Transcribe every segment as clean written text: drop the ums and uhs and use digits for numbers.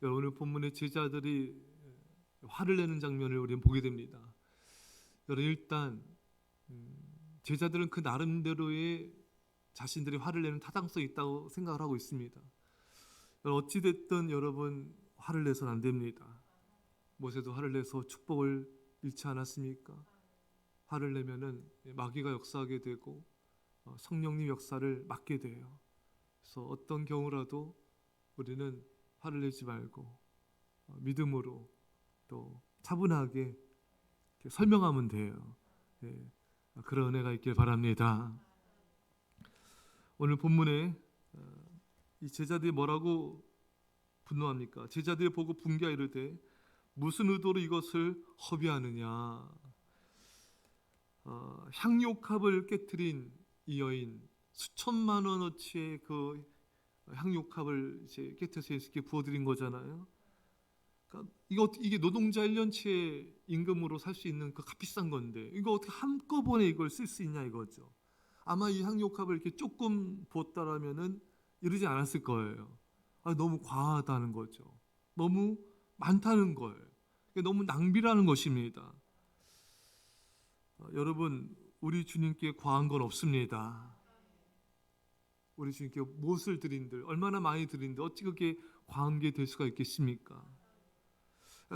오늘 본문의 제자들이 화를 내는 장면을 우리는 보게 됩니다. 여러분, 일단 제자들은 그 나름대로의 자신들이 화를 내는 타당성이 있다고 생각을 하고 있습니다. 어찌됐든 여러분, 화를 내서는 안 됩니다. 모세도 화를 내서 축복을 잃지 않았습니까? 화를 내면은 마귀가 역사하게 되고 성령님 역사를 막게 돼요. 그래서 어떤 경우라도 우리는 화를 내지 말고 믿음으로 또 차분하게 설명하면 돼요. 예, 그런 은혜가 있길 바랍니다. 오늘 본문에 이 제자들이 뭐라고 분노합니까? 제자들이 보고 분개하 이르되 무슨 의도로 이것을 허비하느냐. 향료값을 깨뜨린 이 여인, 수천만 원어치의 그 향료값을 이제 깨뜨려서 예수께 부어드린 거잖아요. 그러니까 이게 노동자 1년치의 임금으로 살 수 있는 그 값비싼 건데 이거 어떻게 한꺼번에 이걸 쓸 수 있냐 이거죠. 아마 이 향료값을 이렇게 조금 부었다라면은 이러지 않았을 거예요. 너무 과하다는 거죠. 너무 많다는 거예요. 너무 낭비라는 것입니다. 여러분, 우리 주님께 과한 건 없습니다. 우리 주님께 무엇을 드린들, 얼마나 많이 드린들 어찌 그게 과한 게 될 수가 있겠습니까?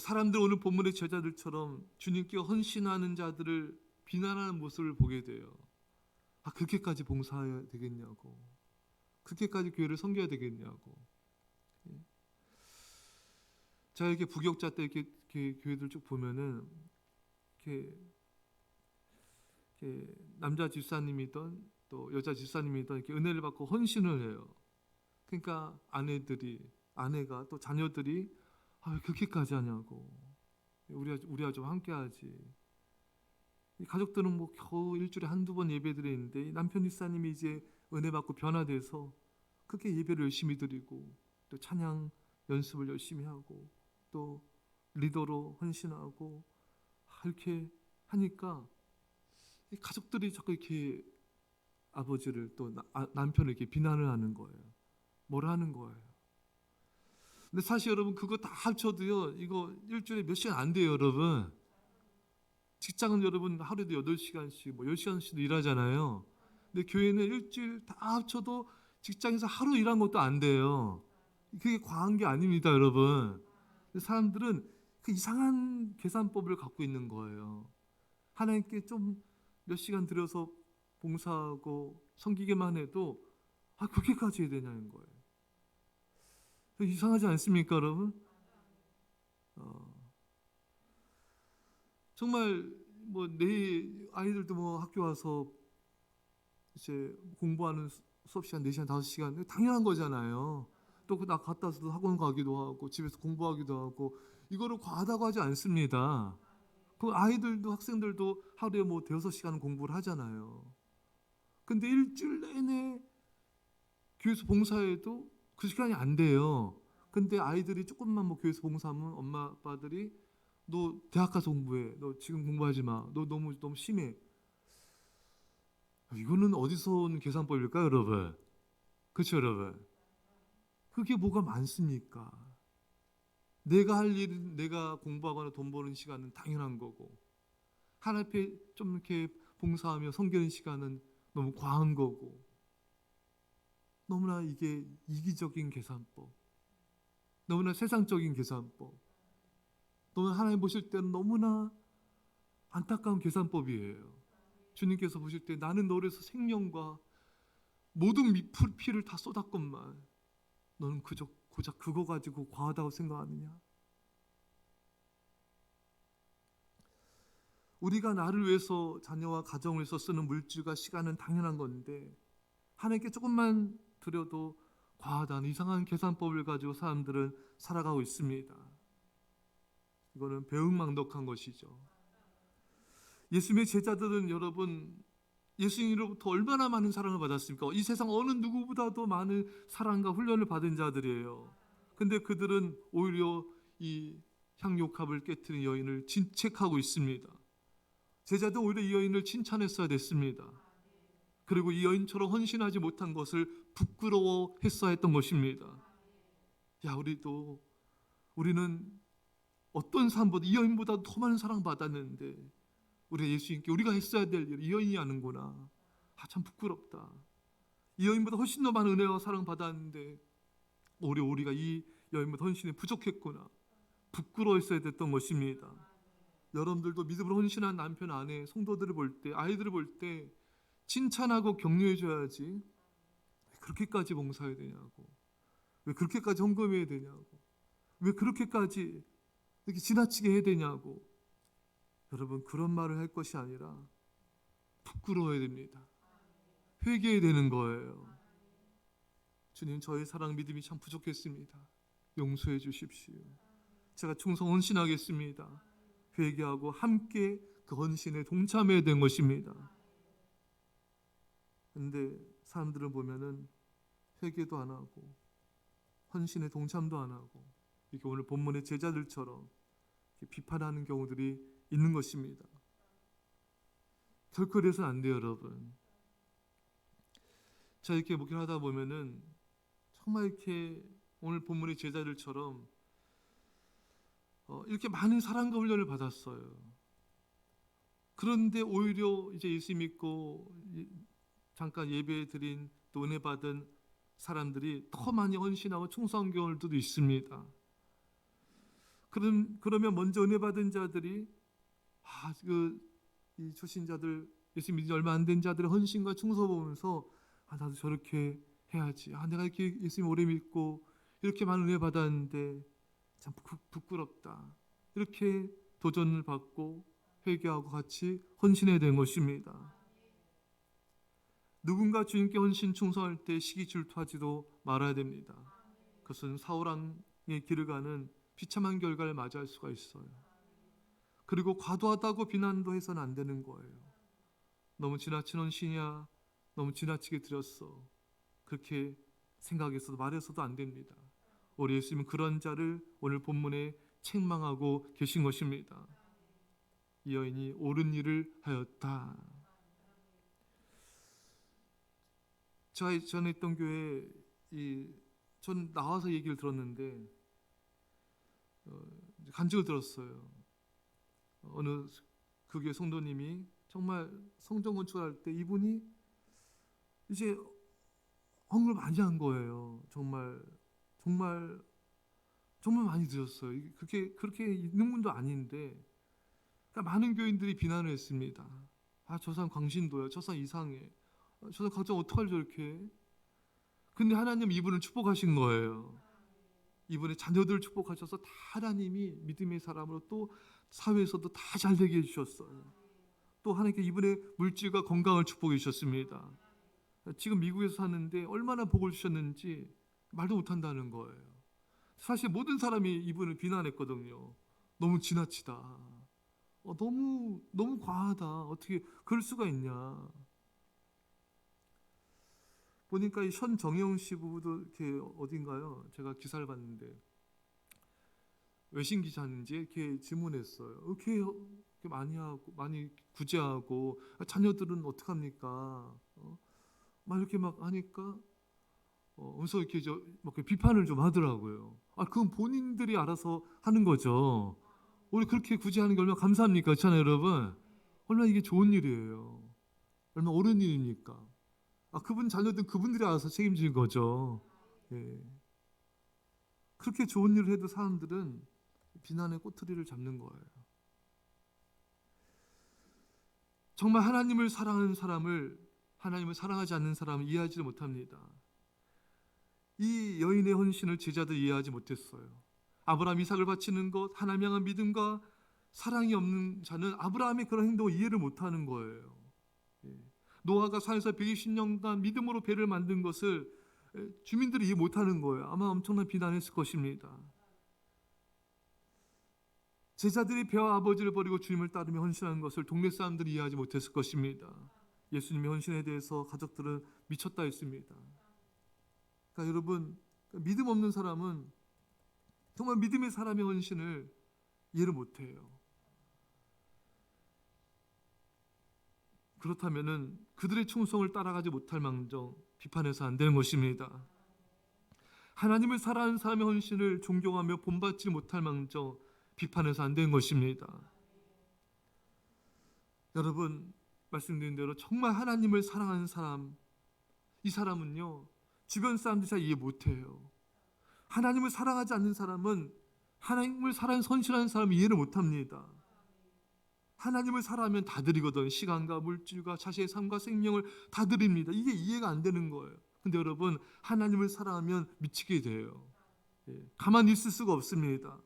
사람들 오늘 본문의 제자들처럼 주님께 헌신하는 자들을 비난하는 모습을 보게 돼요. 그렇게까지 봉사해야 되겠냐고, 그렇게까지 교회를 섬겨야 되겠냐고. 자, 이렇게 부격자 때 이렇게 교회들 쭉 보면은 이렇게 남자 집사님이든 또 여자 집사님이든 이렇게 은혜를 받고 헌신을 해요. 그러니까 아내가 또 자녀들이 왜 그렇게까지 하냐고, 우리가 좀 함께하지. 가족들은 뭐 겨우 일주일에 한두 번 예배 드리는데 남편 집사님이 이제 은혜 받고 변화돼서 그렇게 예배를 열심히 드리고 또 찬양 연습을 열심히 하고 또 리더로 헌신하고 이렇게 하니까 가족들이 자꾸 이렇게 아버지를 또 남편을 이렇게 비난을 하는 거예요. 뭐라 하는 거예요. 근데 사실 여러분, 그거 다 합쳐도요, 이거 일주일에 몇 시간 안 돼요, 여러분. 직장은 여러분 하루에도 8시간씩, 10시간씩도 일하잖아요. 근데 교회는 일주일 다 합쳐도 직장에서 하루 일한 것도 안 돼요. 그게 과한 게 아닙니다, 여러분. 사람들은 그 이상한 계산법을 갖고 있는 거예요. 하나님께 좀 몇 시간 들여서 봉사하고 섬기기만 해도 그렇게까지 해야 되냐는 거예요. 이상하지 않습니까, 여러분? 정말 내 아이들도 학교 와서 이제 공부하는 수업 시간 4시간, 5시간 당연한 거잖아요. 또 나 갔다 와서도 학원 가기도 하고 집에서 공부하기도 하고 이거를 과하다고 하지 않습니다. 그 아이들도 학생들도 하루에 5-6시간 공부를 하잖아요. 근데 일주일 내내 교회에서 봉사해도 그 시간이 안 돼요. 근데 아이들이 조금만 교회에서 봉사하면 엄마 아빠들이 너 대학 가서 공부해. 너 지금 공부하지 마. 너 너무 심해. 이거는 어디서 온 계산법일까요, 여러분? 그렇죠, 여러분? 그게 뭐가 많습니까? 내가 할 일은 내가 공부하거나 돈 버는 시간은 당연한 거고 하나님 앞에 좀 이렇게 봉사하며 섬기는 시간은 너무 과한 거고 너무나 이게 이기적인 계산법, 너무나 세상적인 계산법, 너무나 하나님 보실 때는 너무나 안타까운 계산법이에요. 주님께서 보실 때 나는 너를 위해서 생명과 모든 피를 다 쏟았건만 너는 고작 그거 가지고 과하다고 생각하느냐? 우리가 나를 위해서 자녀와 가정을 위해서 쓰는 물질과 시간은 당연한 건데 하나님께 조금만 드려도 과하다는 이상한 계산법을 가지고 사람들은 살아가고 있습니다. 이거는 배은망덕한 것이죠. 예수님의 제자들은 여러분 예수님으로부터 얼마나 많은 사랑을 받았습니까? 이 세상 어느 누구보다도 많은 사랑과 훈련을 받은 자들이에요. 근데 그들은 오히려 이 향료값을 깨뜨린 여인을 질책하고 있습니다. 제자도 오히려 이 여인을 칭찬했어야 됐습니다. 그리고 이 여인처럼 헌신하지 못한 것을 부끄러워했어야 했던 것입니다. 우리도 우리는 어떤 사람보다 이 여인보다 더 많은 사랑받았는데 우리가 예수님께 우리가 했어야 될 일 이 여인이 하는구나. 참 부끄럽다. 이 여인보다 훨씬 더 많은 은혜와 사랑받았는데 우리가 이 여인보다 헌신이 부족했구나. 부끄러워했어야 됐던 것입니다. 여러분들도 믿음으로 헌신한 남편, 아내, 성도들을 볼 때, 아이들을 볼 때 칭찬하고 격려해줘야지. 왜 그렇게까지 봉사해야 되냐고. 왜 그렇게까지 헌금해야 되냐고. 왜 그렇게까지 이렇게 지나치게 해야 되냐고. 여러분, 그런 말을 할 것이 아니라 부끄러워야 됩니다. 회개해야 되는 거예요. 주님, 저의 사랑 믿음이 참 부족했습니다. 용서해 주십시오. 제가 충성 헌신하겠습니다. 회개하고 함께 그 헌신에 동참해야 된 것입니다. 근데 사람들은 보면은 회개도 안 하고 헌신에 동참도 안 하고 이렇게 오늘 본문의 제자들처럼 비판하는 경우들이 있는 것입니다. 결코 이래서는 안 돼요, 여러분. 자, 이렇게 목회를 하다 보면은 정말 이렇게 오늘 본문의 제자들처럼 이렇게 많은 사랑과 훈련을 받았어요. 그런데 오히려 이제 예수 믿고 잠깐 예배 드린 또 은혜 받은 사람들이 더 많이 헌신하고 충성한 경우들도 있습니다. 그러면 먼저 은혜 받은 자들이 이 초신자들 예수 믿은 지 얼마 안 된 자들의 헌신과 충성 보면서 나도 저렇게 해야지. 내가 이렇게 예수님 오래 믿고 이렇게 많은 은혜 받았는데 참 부끄럽다. 이렇게 도전을 받고 회개하고 같이 헌신해야 되는 것입니다. 누군가 주님께 헌신 충성할 때 시기 질투하지도 말아야 됩니다. 그것은 사울왕의 길을 가는 비참한 결과를 맞이할 수가 있어요. 그리고 과도하다고 비난도 해서는 안 되는 거예요. 너무 지나친 헌신이야, 너무 지나치게 드렸어, 그렇게 생각해서도 말해서도 안 됩니다. 우리 예수님은 그런 자를 오늘 본문에 책망하고 계신 것입니다. 이 여인이 옳은 일을 하였다. 제가 전에 있던 교회에 전 나와서 얘기를 들었는데 간증을 들었어요. 어느 그 교회 성도님이 정말 성전 건축할 때 이분이 이제 헌금을 많이 한 거예요. 정말 많이 드렸어요. 그렇게 있는 분도 아닌데, 그러니까 많은 교인들이 비난을 했습니다. 저 사람 광신도야, 저 사람 이상해, 저 사람 걱정 어떡하려 저렇게. 근데 하나님 이분을 축복하신 거예요. 이분의 자녀들을 축복하셔서 다 하나님이 믿음의 사람으로 또 사회에서도 다 잘되게 해주셨어요. 또 하나님께 이분의 물질과 건강을 축복해 주셨습니다. 지금 미국에서 사는데 얼마나 복을 주셨는지 말도 못한다는 거예요. 사실 모든 사람이 이분을 비난했거든요. 너무 지나치다, 너무 과하다, 어떻게 그럴 수가 있냐. 보니까 이 현정영 씨 부부도 이렇게 어딘가요? 제가 기사를 봤는데 외신 기자인지 이렇게 질문했어요. 이렇게 많이 하고 많이 구제하고 자녀들은 어떡 합니까? 막 이렇게 막 하니까 그래서 이렇게 막 비판을 좀 하더라고요. 그건 본인들이 알아서 하는 거죠. 우리 그렇게 구제하는 게 얼마나 감사합니까? 그렇잖아요, 여러분. 얼마나 이게 좋은 일이에요. 얼마나 옳은 일입니까? 그분 자녀들 그분들이 알아서 책임질 거죠. 예. 그렇게 좋은 일을 해도 사람들은 비난의 꼬투리를 잡는 거예요. 정말 하나님을 사랑하는 사람을 하나님을 사랑하지 않는 사람을 이해하지 못합니다. 이 여인의 헌신을 제자들 이해하지 못했어요. 아브라함 이삭을 바치는 것, 하나님 향한 믿음과 사랑이 없는 자는 아브라함의 그런 행동을 이해를 못하는 거예요. 예. 노아가 산에서 120년간 믿음으로 배를 만든 것을 주민들이 이해 못하는 거예요. 아마 엄청난 비난했을 것입니다. 제자들이 배와 아버지를 버리고 주님을 따르며 헌신하는 것을 동네 사람들이 이해하지 못했을 것입니다. 예수님의 헌신에 대해서 가족들은 미쳤다 했습니다. 그러니까 여러분, 믿음 없는 사람은 정말 믿음의 사람의 헌신을 이해를 못해요. 그렇다면은 그들의 충성을 따라가지 못할 망정 비판해서 안 되는 것입니다. 하나님을 사랑하는 사람의 헌신을 존경하며 본받지 못할 망정 비판해서 안 되는 것입니다. 여러분, 말씀드린 대로 정말 하나님을 사랑하는 사람, 이 사람은요 주변 사람들이 잘 이해 못해요. 하나님을 사랑하지 않는 사람은 하나님을 사랑하는 선실하는 사람은 이해를 못합니다. 하나님을 사랑하면 다 드리거든. 시간과 물질과 자신의 삶과 생명을 다 드립니다. 이게 이해가 안 되는 거예요. 근데 여러분, 하나님을 사랑하면 미치게 돼요. 가만히 있을 수가 없습니다.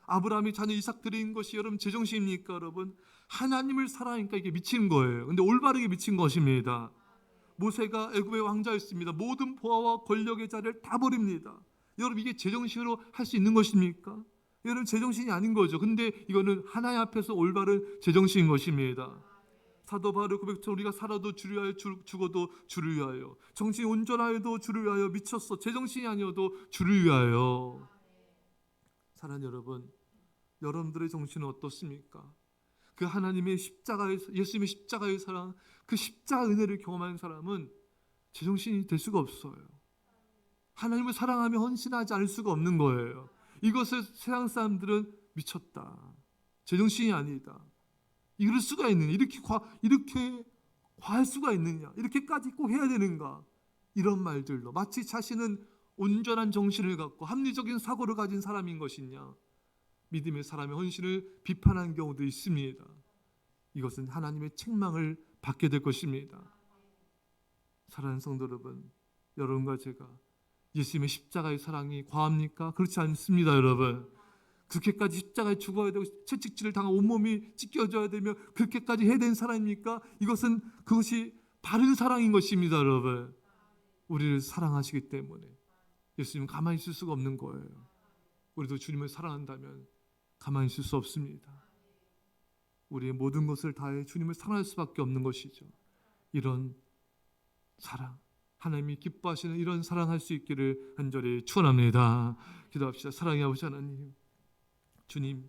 아브라함이 자녀 이삭 드린 것이 여러분 제정신입니까? 여러분, 하나님을 사랑하니까 이게 미치는 거예요. 근데 올바르게 미친 것입니다. 모세가 애굽의 왕자였습니다. 모든 보아와 권력의 자리를 다 버립니다. 여러분, 이게 제정신으로 할 수 있는 것입니까? 여러분, 제정신이 아닌 거죠. 근데 이거는 하나님 앞에서 올바른 제정신인 것입니다. 사도 바울의 고백처럼 우리가 살아도 주를 위하여, 죽어도 주를 위하여, 정신이 온전하여도 주를 위하여, 미쳤어 제정신이 아니어도 주를 위하여. 사랑하는 여러분, 여러분들의 정신은 어떻습니까? 그 하나님의 십자가의, 예수님의 십자가의 사랑, 그 십자가 은혜를 경험한 사람은 제정신이 될 수가 없어요. 하나님을 사랑하며 헌신하지 않을 수가 없는 거예요. 이것을 세상 사람들은 미쳤다, 제정신이 아니다, 이럴 수가 있느냐, 이렇게 과할 수가 있느냐, 이렇게까지 꼭 해야 되는가, 이런 말들로 마치 자신은 온전한 정신을 갖고 합리적인 사고를 가진 사람인 것이냐, 믿음의 사람의 헌신을 비판하는 경우도 있습니다. 이것은 하나님의 책망을 받게 될 것입니다. 사랑하는 성도 여러분, 여러분과 제가 예수님의 십자가의 사랑이 과합니까? 그렇지 않습니다. 여러분, 그렇게까지 십자가에 죽어야 되고 채찍질을 당하고 온몸이 찢겨져야 되며 그렇게까지 해야 되는 사랑입니까? 그것이 바른 사랑인 것입니다. 여러분, 우리를 사랑하시기 때문에 예수님은 가만히 있을 수가 없는 거예요. 우리도 주님을 사랑한다면 가만히 있을 수 없습니다. 우리의 모든 것을 다해 주님을 사랑할 수밖에 없는 것이죠. 이런 사랑, 하나님이 기뻐하시는 이런 사랑할 수 있기를 간절히 축원합니다. 기도합시다. 사랑의 아버지 하나님, 주님,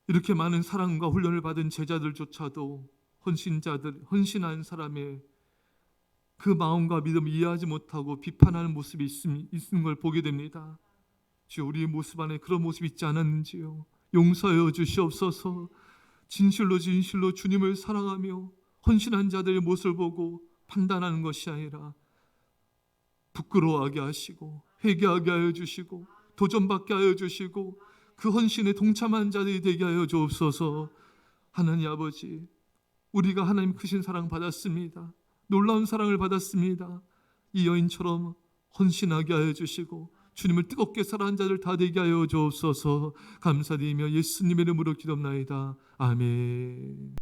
이렇게 많은 사랑과 훈련을 받은 제자들조차도 헌신한 사람의 그 마음과 믿음을 이해하지 못하고 비판하는 모습이 있는 걸 보게 됩니다. 주여, 우리의 모습 안에 그런 모습이 있지 않았는지요. 용서하여 주시옵소서. 진실로 주님을 사랑하며 헌신한 자들의 모습을 보고 판단하는 것이 아니라 부끄러워하게 하시고 회개하게 하여 주시고 도전받게 하여 주시고 그 헌신에 동참한 자들이 되게 하여 주옵소서. 하나님 아버지, 우리가 하나님 크신 사랑 받았습니다. 놀라운 사랑을 받았습니다. 이 여인처럼 헌신하게 하여 주시고 주님을 뜨겁게 사랑한 자들 다 되게 하여 주옵소서. 감사드리며 예수님의 이름으로 기도합나이다. 아멘.